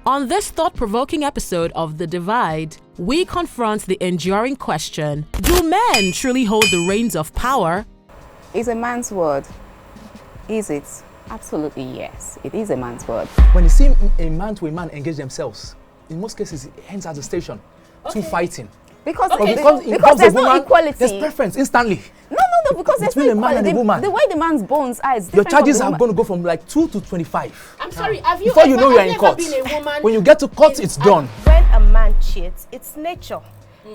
On this thought-provoking episode of The Divide, we confront the enduring question, do men truly hold the reins of power? Is a man's word? Is it? Absolutely yes. It is a man's word. When you see a man to a man engage themselves, in most cases it ends at the station. Two fighting. Because there's no equality. There's preference instantly. No, because there's between no a man and a woman. The way the man's bones are is Your different. charges are going to go from like 2 to 25. I'm sorry, have you Before ever, you know you're in court. been a woman When you get to court, it's done. When a man cheats, it's nature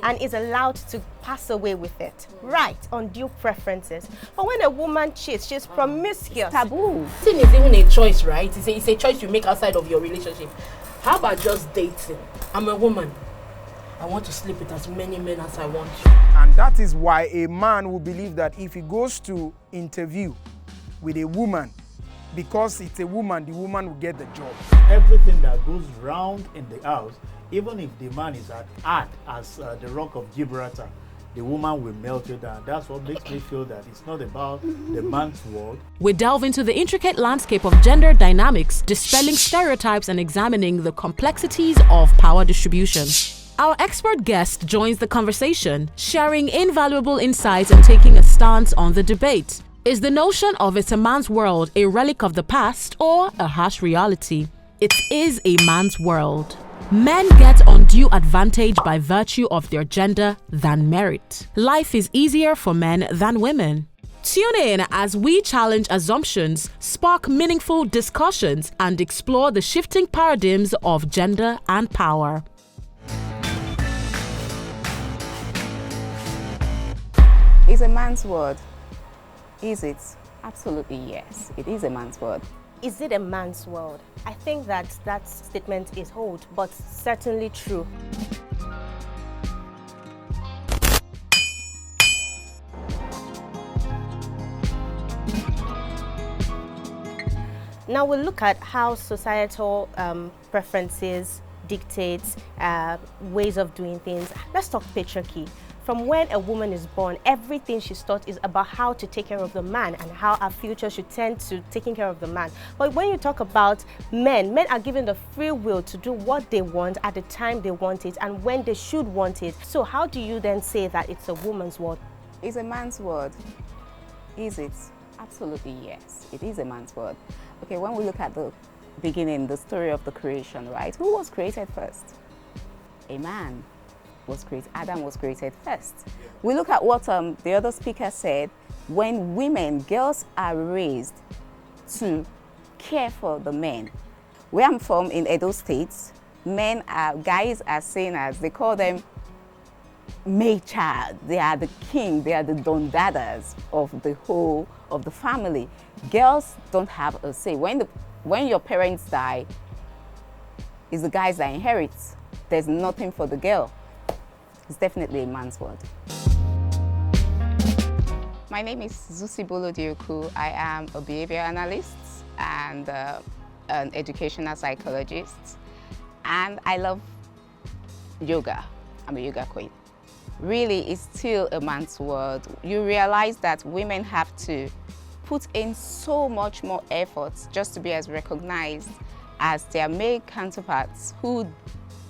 and is allowed to pass away with it. Right, on due preferences. But when a woman cheats, she's promiscuous. Taboo. Dating is even a choice, right? It's a choice you make outside of your relationship. How about just dating? I'm a woman. I want to sleep with as many men as I want to. And that is why a man will believe that if he goes to interview with a woman, because it's a woman, the woman will get the job. Everything that goes round in the house, even if the man is as hard as the rock of Gibraltar, the woman will melt it down. That's what makes me feel that it's not about the man's word. We delve into the intricate landscape of gender dynamics, dispelling stereotypes and examining the complexities of power distribution. Our expert guest joins the conversation, sharing invaluable insights and taking a stance on the debate. Is the notion of it's a man's world a relic of the past or a harsh reality? It is a man's world. Men get undue advantage by virtue of their gender than merit. Life is easier for men than women. Tune in as we challenge assumptions, spark meaningful discussions, and explore the shifting paradigms of gender and power. Is a man's word? Is it? Absolutely yes. It is a man's word. Is it a man's world? I think that statement is old, but certainly true. Now we'll look at how societal preferences dictates ways of doing things. Let's talk patriarchy. From when a woman is born, everything she's taught is about how to take care of the man and how our future should tend to taking care of the man. But when you talk about men are given the free will to do what they want at the time they want it and when they should want it. So how do you then say that it's a woman's word? Is a man's word? Is it? Absolutely yes. It is a man's word. Okay, when we look at the beginning, the story of the creation, right? Who was created first? A man was created. Adam was created first. We look at what the other speaker said. When girls are raised to care for the men. Where I'm from in Edo State, guys are seen as, they call them maid child. They are the king, they are the dondadas of the whole of the family. Girls don't have a say. When your parents die, it's the guys that inherit. There's nothing for the girl. It's definitely a man's word. My name is Zusibolo Dioku. I am a behavior analyst and an educational psychologist. And I love yoga. I'm a yoga queen. Really, it's still a man's world. You realize that women have to put in so much more effort just to be as recognized as their male counterparts who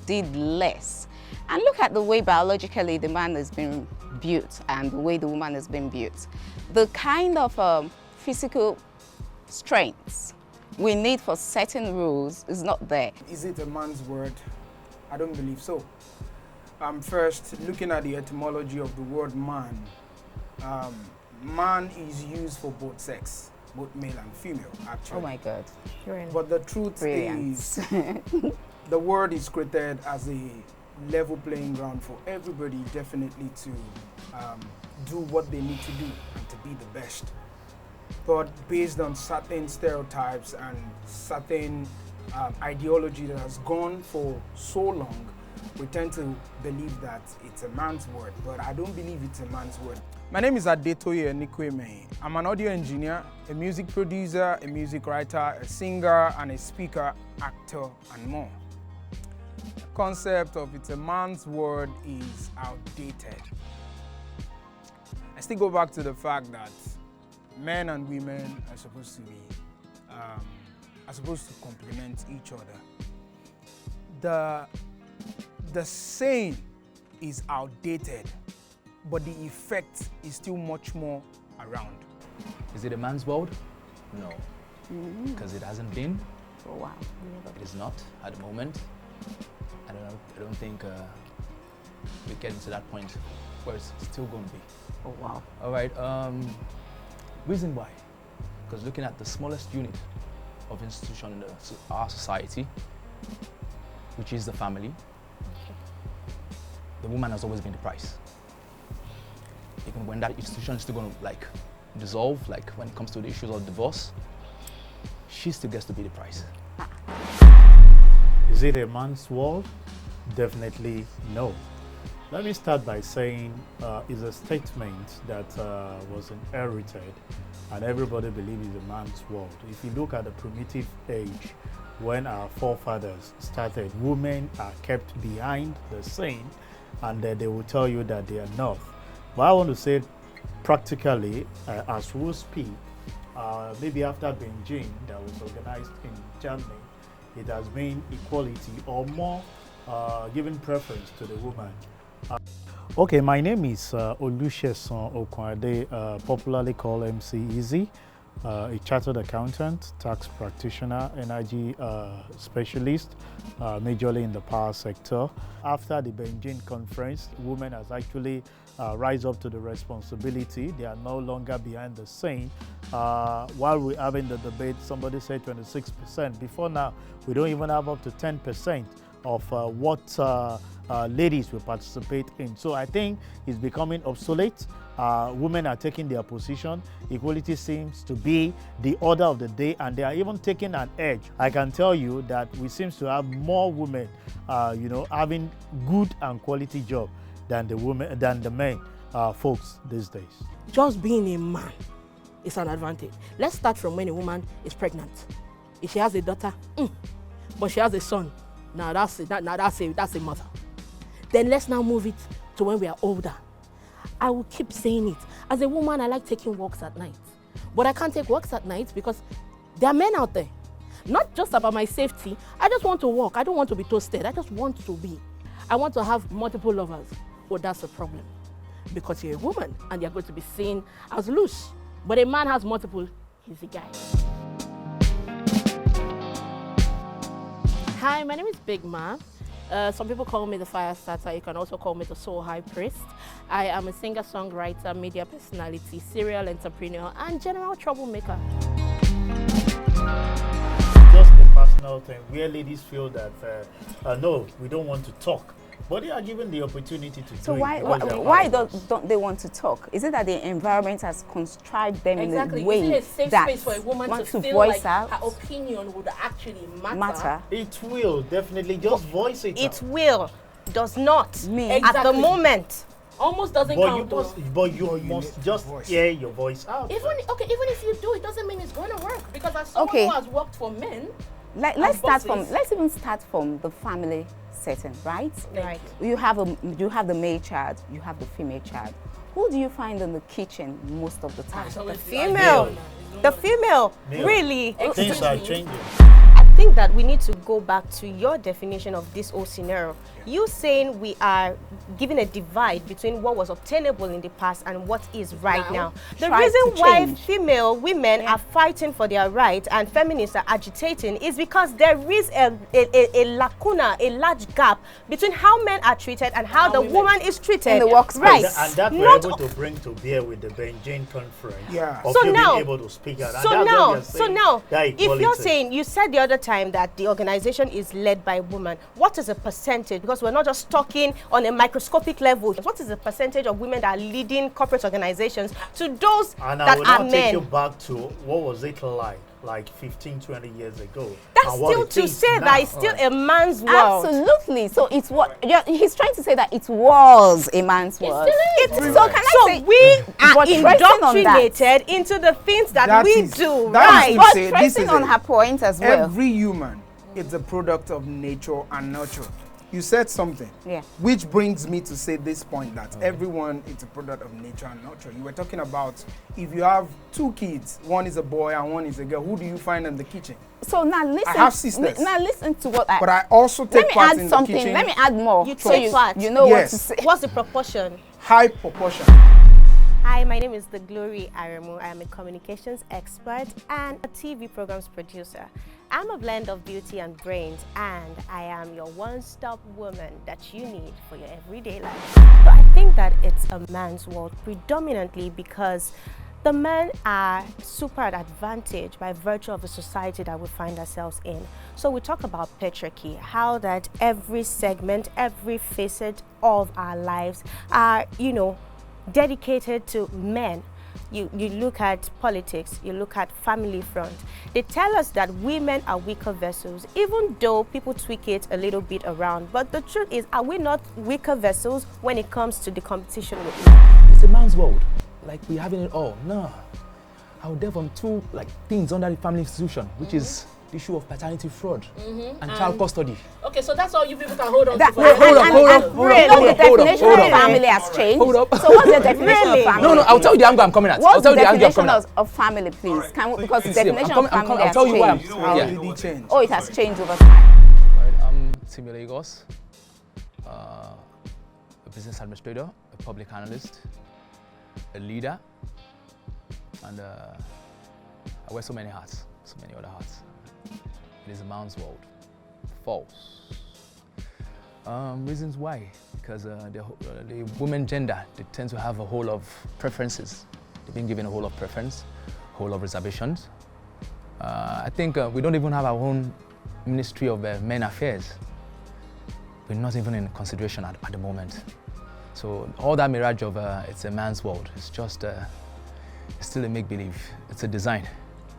did less. And look at the way biologically the man has been built and the way the woman has been built. The kind of physical strengths we need for certain rules is not there. Is it a man's word? I don't believe so. First, looking at the etymology of the word man, man is used for both sex, both male and female, actually. Oh my God. But the truth is, the word is created as a level playing ground for everybody definitely to do what they need to do and to be the best. But based on certain stereotypes and certain ideology that has gone for so long, we tend to believe that it's a man's word, but I don't believe it's a man's word. My name is Adetoye Nikweme. I'm an audio engineer, a music producer, a music writer, a singer, and a speaker, actor, and more. The concept of it's a man's word is outdated. I still go back to the fact that men and women are supposed to complement each other. the saying is outdated, but the effect is still much more around. Is it a man's world? No, because it hasn't been. Oh wow. It is not at the moment. I don't think we're getting to that point where it's still going to be. Oh wow. All right. Reason why? Because looking at the smallest unit of institution in our society, which is the family, the woman has always been the price. Even when that institution is still going to like dissolve, like when it comes to the issues of divorce, she still gets to be the price. Is it a man's world? Definitely no. Let me start by saying it's a statement that was inherited and everybody believes is a man's world. If you look at the primitive age, when our forefathers started, women are kept behind the scene and they will tell you that they are not. But I want to say practically, as we speak, maybe after Beijing that was organized in Germany, it has been equality or more giving preference to the woman. Okay, my name is Olusegun Okwade, popularly called MC Easy, a chartered accountant, tax practitioner, energy specialist, majorly in the power sector. After the Beijing conference, women has actually rise up to the responsibility. They are no longer behind the scene. While we're having the debate, somebody said 26%. Before now, we don't even have up to 10% of what ladies will participate in. So I think it's becoming obsolete. Women are taking their position. Equality seems to be the order of the day, and they are even taking an edge. I can tell you that we seem to have more women, having good and quality job than the men folks these days. Just being a man is an advantage. Let's start from when a woman is pregnant. If she has a daughter, but she has a son, now that's a mother. Then let's now move it to when we are older. I will keep saying it. As a woman, I like taking walks at night. But I can't take walks at night because there are men out there. Not just about my safety. I just want to walk. I don't want to be toasted. I just want to be. I want to have multiple lovers. Well, that's a problem. Because you're a woman and you're going to be seen as loose. But a man has multiple. He's a guy. Hi, my name is Big Ma. Some people call me the fire starter. You can also call me the soul high priest. I am a singer-songwriter, media personality, serial entrepreneur, and general troublemaker. Just a personal thing where ladies feel that no, we don't want to talk, but they are given the opportunity to So do why don't they want to talk? Is it that the environment has constricted them in a way Is it a safe that space for a woman want to feel voice like out? her opinion would actually Matter? It will definitely just voice it. It out. will, does not, Me. at the Exactly. moment. almost doesn't But count. you must just hear your voice out. Even if you do, it doesn't mean it's going to work, because as someone Okay. who has worked for men, Let's even start from the family setting, right? Right. You have the male child, you have the female child. Who do you find in the kitchen most of the time? The female. The female, Male. really. Things are changing. I think that we need to go back to your definition of this whole scenario. You saying we are giving a divide between what was obtainable in the past and what is right now. The Try reason to why change. female women are fighting for their rights and feminists are agitating is because there is a lacuna, a large gap between how men are treated and how the woman is treated. In the workspace. Right. And that we're Not able to bring to bear with the Beijing conference. Yeah. Of So you now- being able to speak out. And So that's what now, we are saying, that if you're equality. saying, you said the other time that the organization is led by women, what is the percentage? Because we're not just talking on a microscopic level. What is the percentage of women that are leading corporate organizations to those And I that will are now take you men? back to what was it like 15, 20 years ago. That's and what still it to is say now. that it's still a man's world. Absolutely. So it's what he's trying to say, that it was a man's world. It's So can I say we are buttressing on that. indoctrinated into the things that That we is- do, that right? is But say, this pressing is on it. her point as well. Every human is a product of nature and nurture. you said something. Yeah. Which brings me to say this point that everyone is a product of nature and nurture. You were talking about if you have 2 kids, one is a boy and one is a girl, who do you find in the kitchen? So now listen. I have sisters. Now listen to what But I also take part in the something. kitchen. Let me add more. You so take part. you know Yes. what to say. What's the proportion? High proportion. Hi, my name is The Glory Aremu. I am a communications expert and a TV programs producer. I'm a blend of beauty and brains, and I am your one-stop woman that you need for your everyday life. But I think that it's a man's world predominantly because the men are super at advantage by virtue of the society that we find ourselves in. So we talk about patriarchy, how that every segment, every facet of our lives are, dedicated to men. You look at politics, you look at family front. They tell us that women are weaker vessels, even though people tweak it a little bit around. But the truth is, are we not weaker vessels when it comes to the competition with men? It's a man's world. Like we having it all. No. I would delve on 2 things under the family institution, which is the issue of paternity fraud and child custody. Okay, so that's all you people can hold on That, to. Hold up. The definition of family has changed. Hold up. So what's the definition of family? No, I'll tell you the angle I'm coming at. I'll What's tell the you the angle I'm definition coming at. of family, please? Can we, because the See, definition I'm of coming- family I'll tell you why I'm- has changed. How Yeah. did it change? Oh, it has changed over time. Right, I'm Timmy Lagos, a business administrator, a public analyst, a leader, and I wear so many hats, so many other hats. It is a man's world. False. Reasons why? Because the women gender, they tend to have a whole of preferences. They've been given a whole of preference, whole of reservations. I think we don't even have our own Ministry of Men Affairs. We're not even in consideration at the moment. So all that mirage of it's a man's world, it's just it's still a make-believe. It's a design,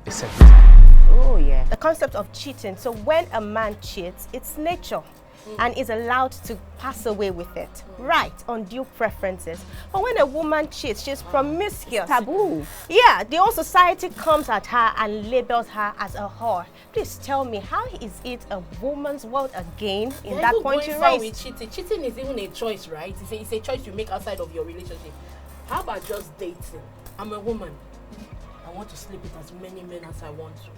a set design. Oh, yeah. The concept of cheating. So when a man cheats, it's nature and is allowed to pass away with it. Right, undue preferences. But when a woman cheats, she's promiscuous. Taboo. Yeah, the whole society comes at her and labels her as a whore. Please tell me, how is it a woman's world again in that point you with raised? cheating. Cheating is even a choice, right? It's a choice you make outside of your relationship. How about just dating? I'm a woman. I want to sleep with as many men as I want to.